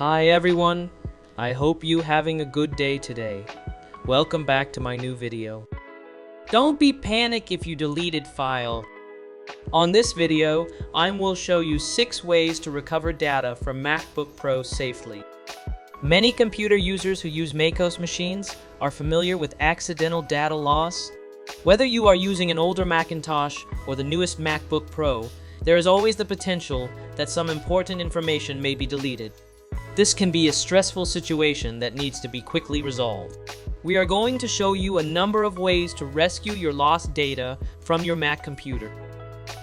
Hi everyone, I hope you having a good day today. Welcome back to my new video. Don't be panic if you deleted file. On this video, I will show you 6 ways to recover data from MacBook Pro safely. Many computer users who use Macos machines are familiar with accidental data loss. Whether you are using an older Macintosh or the newest MacBook Pro, there is always the potential that some important information may be deleted. This can be a stressful situation that needs to be quickly resolved. We are going to show you a number of ways to rescue your lost data from your Mac computer.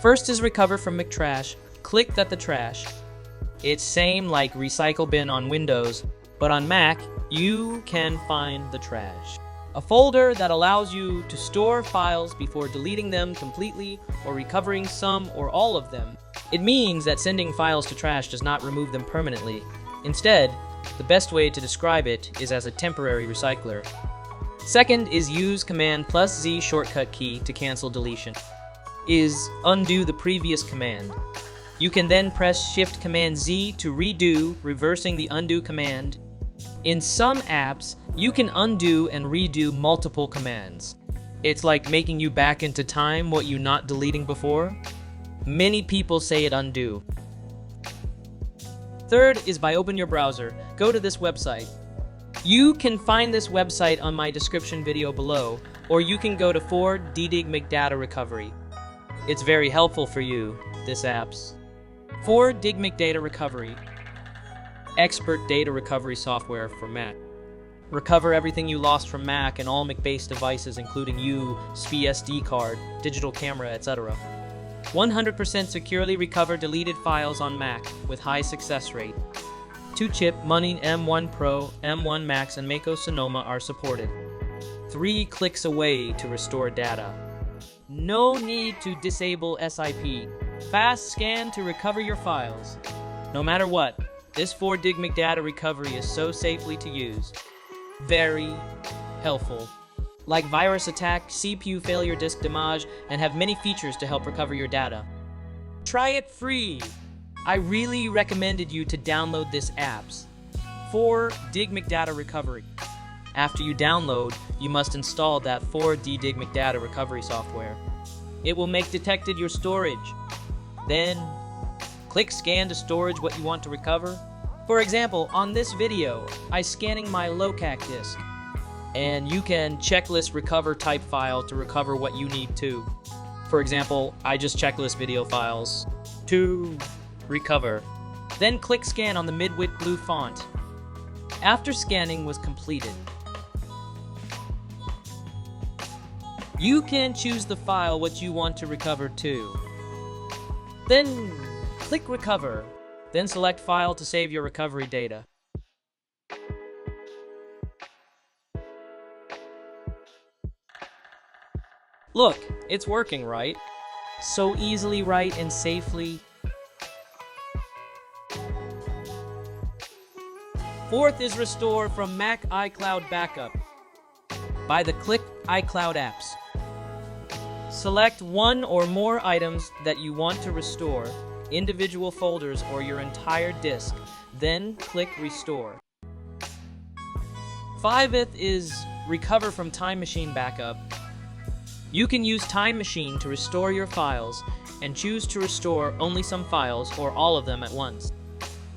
First is recover from McTrash. Click the trash. It's same like recycle bin on Windows, but on Mac, you can find the trash. A folder that allows you to store files before deleting them completely or recovering some or all of them. It means that sending files to trash does not remove them permanently. Instead, the best way to describe it is as a temporary recycler. Second is use Command+Z shortcut key to cancel deletion. Is undo the previous command. You can then press Shift-Command-Z to redo, reversing the undo command. In some apps, you can undo and redo multiple commands. It's like making you back into time what you not deleting before. Many people say it undo. Third is by open your browser. Go to this website. You can find this website on my description video below, or you can go to 4dig Data Recovery. It's very helpful for you, this app's. 4dig Data Recovery. Expert data recovery software for Mac. Recover everything you lost from Mac and all Mac-based devices including USB card, digital camera, etc. 100% securely recover deleted files on Mac with high success rate. 2-chip Money M1 Pro, M1 Max, and Macos Sonoma are supported. 3 clicks away to restore data. No need to disable SIP. Fast scan to recover your files. No matter what, this 4dig Data Recovery is so safely to use. Very helpful. Like virus attack, CPU failure, disk damage, and have many features to help recover your data. Try it free! I really recommended you to download this apps. 4dig Data Recovery. After you download, you must install that 4dig Data Recovery software. It will make detected your storage. Then, click scan to storage what you want to recover. For example, on this video, I'm scanning my locac disk. And you can checklist recover type file to recover what you need to. For example, I just checklist video files to recover. Then click scan on the mid-width blue font. After scanning was completed, you can choose the file what you want to recover to. Then click recover. Then select file to save your recovery data. Look, it's working, right? So easily, right, and safely. Fourth is restore from Mac iCloud backup by the Click iCloud apps. Select one or more items that you want to restore, individual folders or your entire disk, then click restore. Fifth is recover from Time Machine backup. You can use Time Machine to restore your files and choose to restore only some files or all of them at once.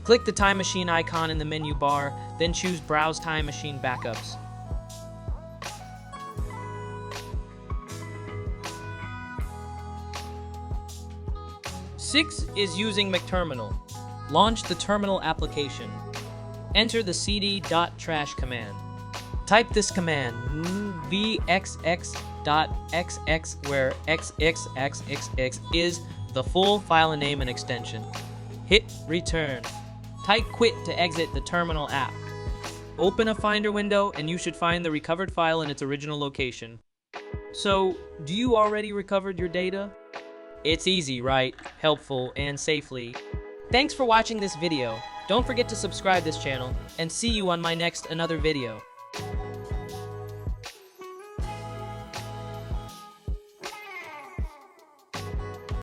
Click the Time Machine icon in the menu bar, then choose Browse Time Machine Backups. Sixth is using MacTerminal. Launch the terminal application. Enter the cd.trash command. Type this command, vxx.xx, where xxxxx is the full file name and extension. Hit return. Type quit to exit the terminal app. Open a Finder window and you should find the recovered file in its original location. So, do you already recovered your data? It's easy, right? Helpful and safely. Thanks for watching this video. Don't forget to subscribe this channel and see you on my next another video.